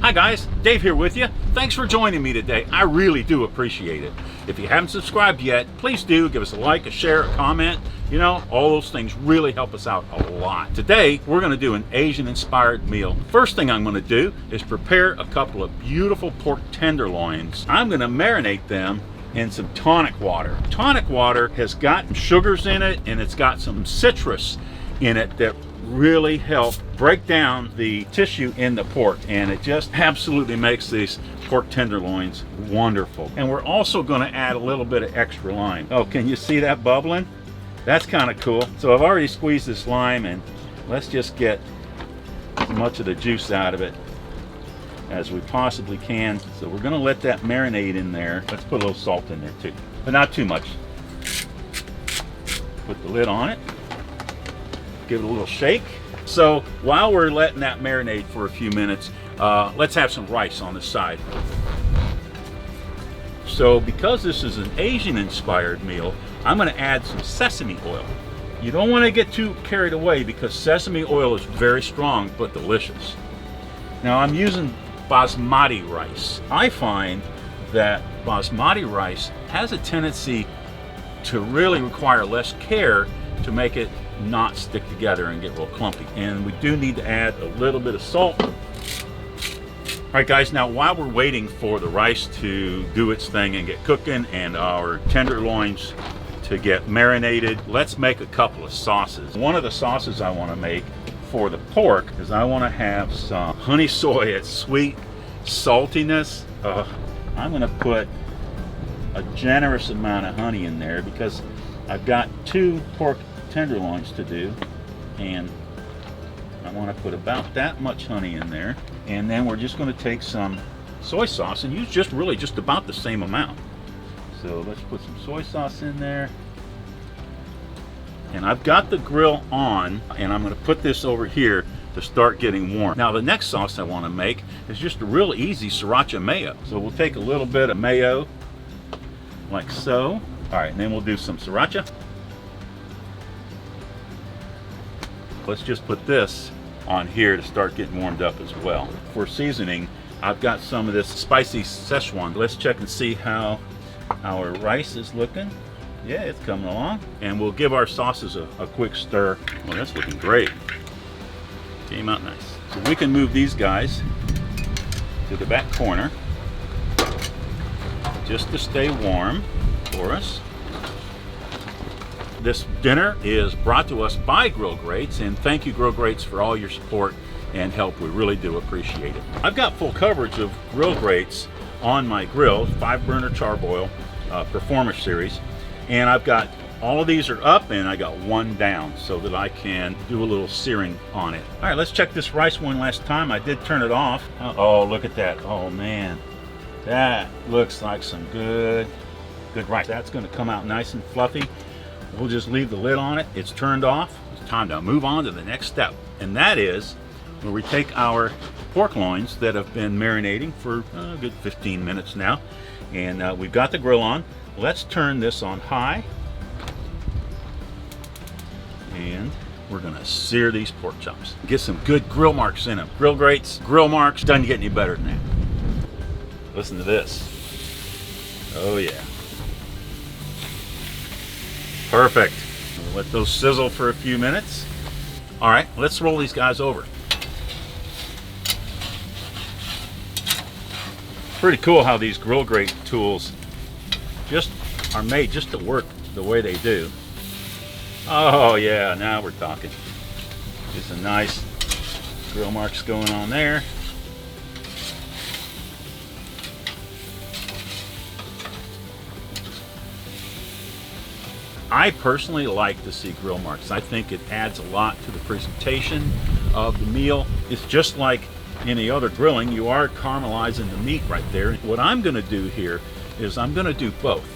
Hi guys, Dave here with you. Thanks for joining me today. I really do appreciate it. If you haven't subscribed yet, please do give us a like, a share, a comment. You know, all those things really help us out a lot. Today, we're gonna do an Asian-inspired meal. First thing I'm gonna do is prepare a couple of beautiful pork tenderloins. I'm gonna marinate them in some tonic water. Tonic water has got sugars in it and it's got some citrus in it that really help break down the tissue in the pork, and it just absolutely makes these pork tenderloins wonderful. And we're also going to add a little bit of extra lime. Oh, can you see that bubbling? That's kind of cool. So I've already squeezed this lime, and let's just get as much of the juice out of it as we possibly can. So we're going to let that marinate in there. Let's put a little salt in there too, but not too much. Put the lid on it. Give it a little shake. So while we're letting that marinate for a few minutes, let's have some rice on the side. So because this is an Asian inspired meal, I'm going to add some sesame oil. You don't want to get too carried away because sesame oil is very strong but delicious. Now I'm using basmati rice. I find that basmati rice has a tendency to really require less care to make it not stick together and get real clumpy. And we do need to add a little bit of salt. All right guys, now while we're waiting for the rice to do its thing and get cooking and our tenderloins to get marinated, let's make a couple of sauces. One of the sauces I want to make for the pork is I want to have some honey soy. It's sweet saltiness. I'm going to put a generous amount of honey in there because I've got 2 pork tenderloins to do, and I want to put about that much honey in there. And then we're just going to take some soy sauce and use just about the same amount. So let's put some soy sauce in there. And I've got the grill on, and I'm going to put this over here to start getting warm. Now the next sauce I want to make is just a real easy sriracha mayo. So we'll take a little bit of mayo like so. All right, and then we'll do some sriracha. Let's just put this on here to start getting warmed up as well. For seasoning, I've got some of this spicy Szechuan. Let's check and see how our rice is looking. Yeah, it's coming along. And we'll give our sauces a quick stir. Well, that's looking great. Came out nice. So we can move these guys to the back corner just to stay warm for us. This dinner is brought to us by Grill Grates, and thank you Grill Grates for all your support and help. We really do appreciate it. I've got full coverage of Grill Grates on my grill, 5-burner charbroil Performer Series, and I've got all of these are up and I got one down so that I can do a little searing on it. All right, let's check this rice one last time. I did turn it off. Oh, look at that. Oh man, that looks like some good rice. That's going to come out nice and fluffy. We'll just leave the lid on it. It's turned off. It's time to move on to the next step, and that is where we take our pork loins that have been marinating for a good 15 minutes now, and we've got the grill on. Let's turn this on high, and we're gonna sear these pork chops. Get some good grill marks in them. Grill Grates, grill marks, doesn't get any better than that. Listen to this. Oh yeah. Perfect. We'll let those sizzle for a few minutes. All right, let's roll these guys over. Pretty cool how these Grill Grate tools just are made just to work the way they do. Oh yeah, now we're talking. Get some nice grill marks going on there. I personally like to see grill marks. I think it adds a lot to the presentation of the meal. It's just like any other grilling, you are caramelizing the meat right there. What I'm gonna do here is I'm gonna do both.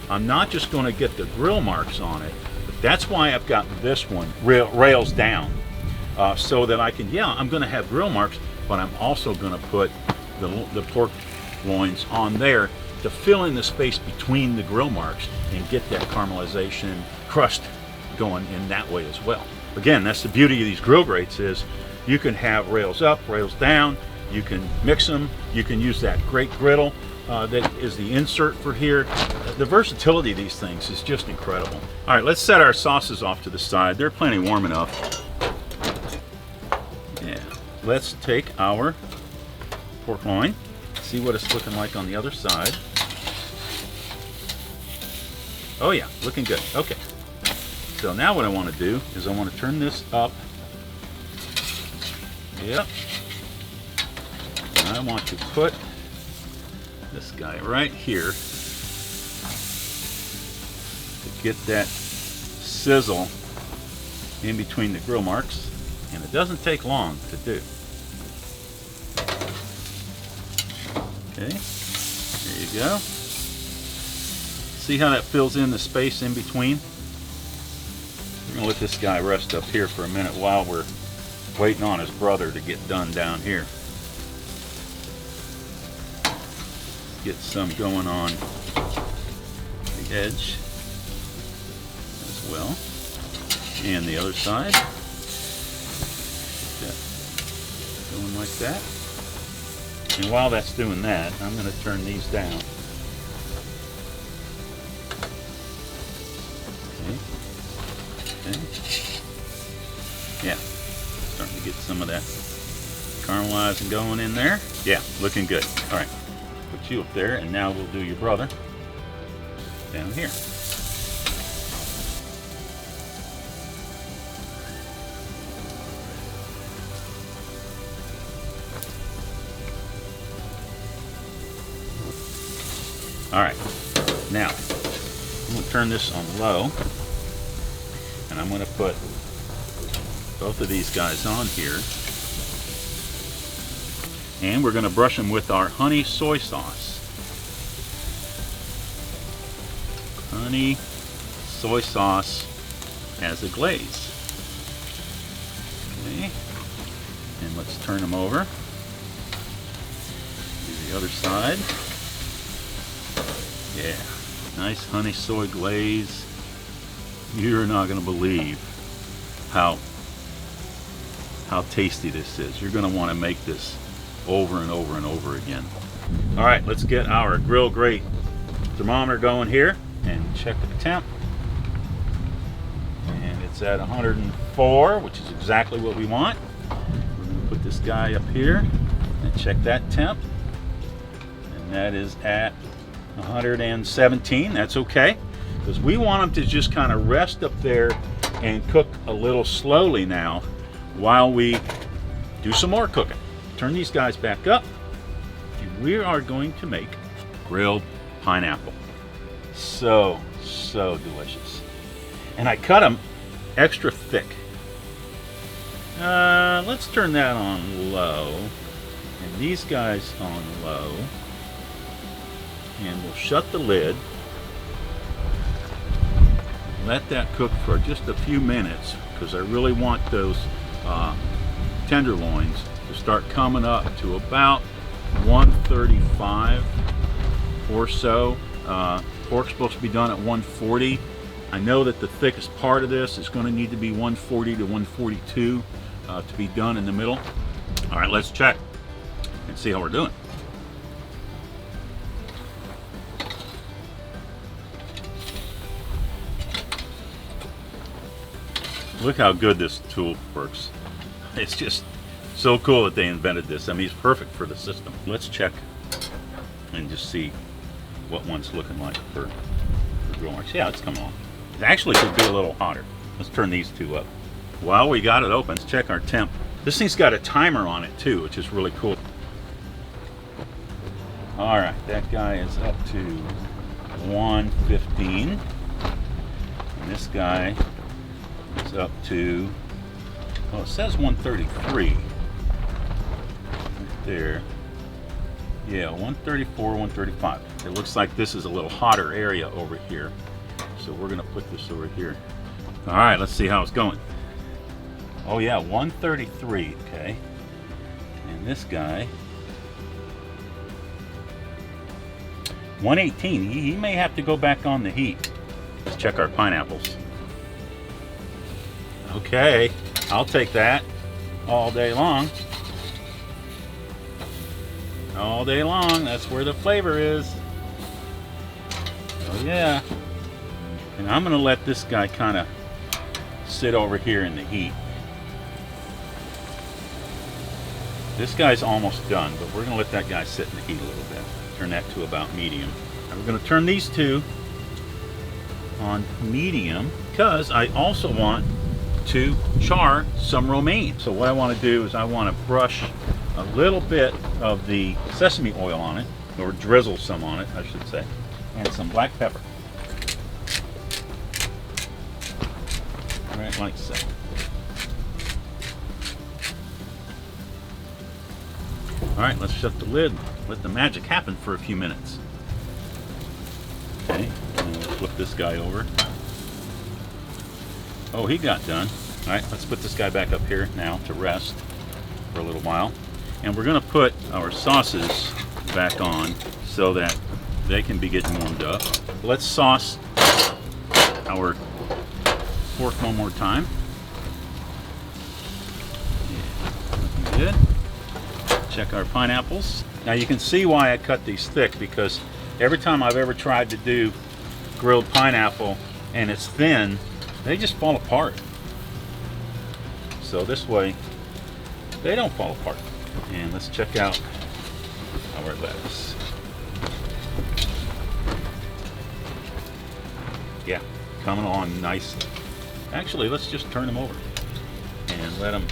I'm not just gonna get the grill marks on it, but that's why I've got this one rails down, so that I can, yeah, I'm gonna have grill marks, but I'm also gonna put the pork loins on there to fill in the space between the grill marks and get that caramelization crust going in that way as well. Again, that's the beauty of these Grill Grates is you can have rails up, rails down, You can mix them. You can use that great griddle that is the insert for here. The versatility of these things is just incredible. All right, let's set our sauces off to the side. They're plenty warm enough. Yeah, let's take our pork loin, see what it's looking like on the other side. Oh yeah, looking good. Okay. So now what I want to do is I want to turn this up. Yep. And I want to put this guy right here to get that sizzle in between the grill marks, and it doesn't take long to do. Okay, there you go. See how that fills in the space in between? We're gonna let this guy rest up here for a minute while we're waiting on his brother to get done down here. Get some going on the edge as well, and the other side. Get that going like that. And while that's doing that, I'm going to turn these down. Okay. Yeah, starting to get some of that caramelizing going in there. Yeah, looking good. All right. Put you up there, and now we'll do your brother down here. All right, now I'm going to turn this on low, and I'm going to put both of these guys on here. And we're going to brush them with our honey soy sauce. Honey soy sauce as a glaze. Okay. And let's turn them over. Do the other side. Yeah. Nice honey soy glaze. You're not going to believe how tasty this is. You're going to want to make this over and over and over again. All right, let's get our Grill Grate thermometer going here and check the temp. And it's at 104, which is exactly what we want. We're going to put this guy up here and check that temp. And that is at 117. That's okay, because we want them to just kind of rest up there and cook a little slowly now while we do some more cooking. Turn these guys back up, and we are going to make grilled pineapple. So delicious. And I cut them extra thick. Let's turn that on low, and these guys on low, and we'll shut the lid. Let that cook for just a few minutes, because I really want those tenderloins to start coming up to about 135 or so. Pork's supposed to be done at 140. I know that the thickest part of this is going to need to be 140 to 142 to be done in the middle. All right, let's check and see how we're doing. Look how good this tool works. It's just so cool that they invented this. I mean, it's perfect for the system. Let's check and just see what one's looking like for grill marks. Yeah, it's coming on. It actually could be a little hotter. Let's turn these two up. While we got it open, let's check our temp. This thing's got a timer on it too, which is really cool. All right, that guy is up to 115. And this guy is up to, well, it says 133 right there. Yeah, 134, 135. It looks like this is a little hotter area over here, so we're gonna put this over here. All right, let's see how it's going. Oh yeah, 133. Okay, and this guy 118. He may have to go back on the heat. Let's check our pineapples. Okay, I'll take that all day long. all day long. That's where the flavor is. Oh yeah. And I'm gonna let this guy kind of sit over here in the heat. This guy's almost done, but we're gonna let that guy sit in the heat a little bit. Turn that to about medium. And we're gonna turn these two on medium because I also want to char some romaine. So what I want to do is I want to brush a little bit of the sesame oil on it, or drizzle some on it, I should say, and some black pepper. Right, like so. All right, let's shut the lid. Let the magic happen for a few minutes. Okay, and we'll flip this guy over. Oh, he got done. All right, let's put this guy back up here now to rest for a little while. And we're gonna put our sauces back on so that they can be getting warmed up. Let's sauce our pork one more time. Yeah, looking good. Check our pineapples. Now you can see why I cut these thick, because every time I've ever tried to do grilled pineapple and it's thin, they just fall apart. So this way, they don't fall apart. And let's check out our lettuce. Yeah, coming along nicely. Actually, let's just turn them over and let them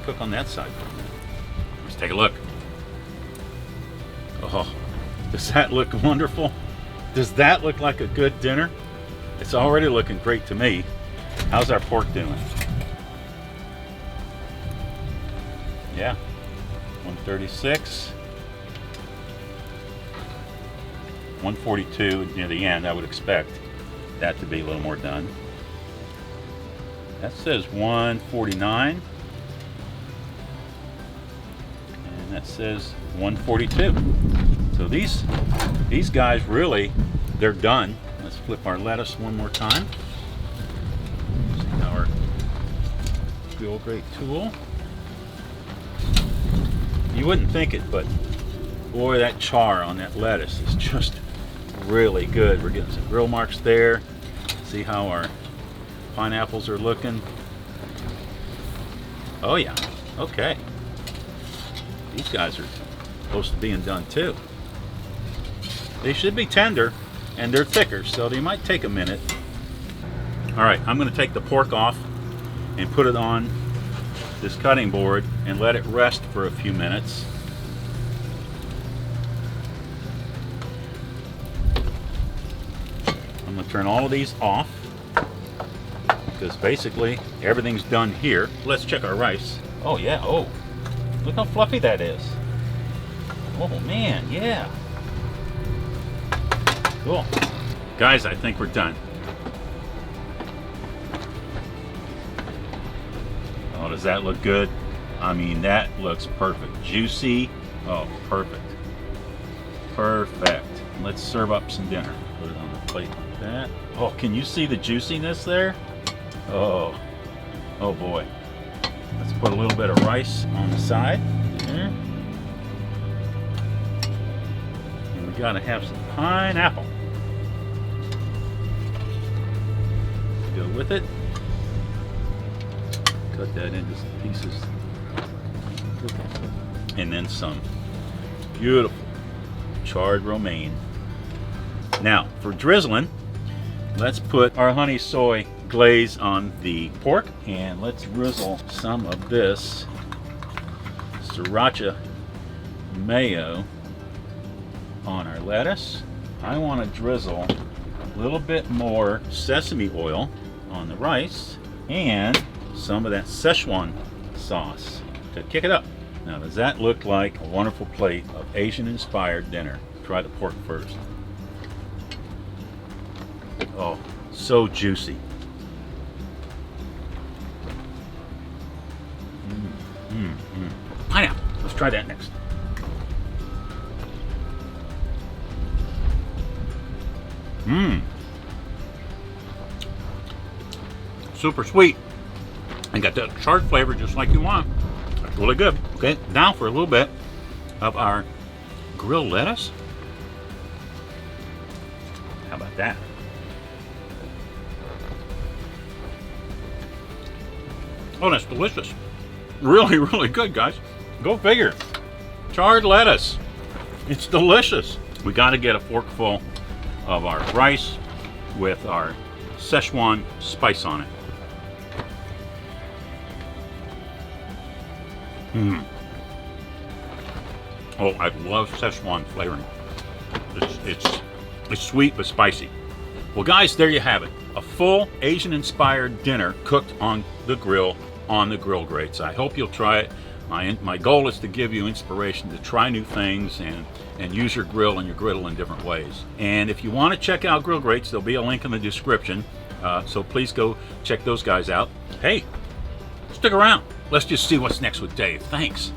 cook on that side for a minute. Let's take a look. Oh, does that look wonderful? Does that look like a good dinner? It's already looking great to me. How's our pork doing? Yeah, 136, 142 near the end. I would expect that to be a little more done. That says 149, and that says 142. So these guys really, they're done. Let's flip our lettuce one more time. Using our Grill Grate tool. You wouldn't think it, but boy, that char on that lettuce is just really good. We're getting some grill marks there. See how our pineapples are looking. Oh yeah, okay. These guys are close to being done too. They should be tender and they're thicker, so they might take a minute. All right, I'm gonna take the pork off and put it on this cutting board and let it rest for a few minutes. I'm going to turn all of these off because basically everything's done here. Let's check our rice. Oh yeah, oh, look how fluffy that is. Oh man, yeah. Cool. Guys, I think we're done. Oh, does that look good? I mean, that looks perfect. Juicy. Oh, perfect. Perfect. Let's serve up some dinner. Put it on the plate like that. Oh, can you see the juiciness there? Oh, oh boy. Let's put a little bit of rice on the side there. And we gotta have some pineapple. Go with it. Cut that into some pieces. And then some beautiful charred romaine. Now, for drizzling, let's put our honey soy glaze on the pork, and let's drizzle some of this sriracha mayo on our lettuce. I want to drizzle a little bit more sesame oil on the rice and some of that Szechuan sauce to kick it up. Now, does that look like a wonderful plate of Asian-inspired dinner? Try the pork first. Oh, so juicy. Pineapple. Let's try that next. Super sweet. And got that charred flavor just like you want. That's really good. Okay, now for a little bit of our grilled lettuce. How about that? Oh, that's delicious. Really, really good, guys. Go figure. Charred lettuce. It's delicious. We got to get a forkful of our rice with our Szechuan spice on it. Oh, I love Szechuan flavoring. It's sweet but spicy. Well, guys, there you have it. A full Asian-inspired dinner cooked on the grill on the Grill Grates. I hope you'll try it. My goal is to give you inspiration to try new things and use your grill and your griddle in different ways. And if you want to check out Grill Grates, there'll be a link in the description. So please go check those guys out. Hey, stick around. Let's just see what's next with Dave. Thanks.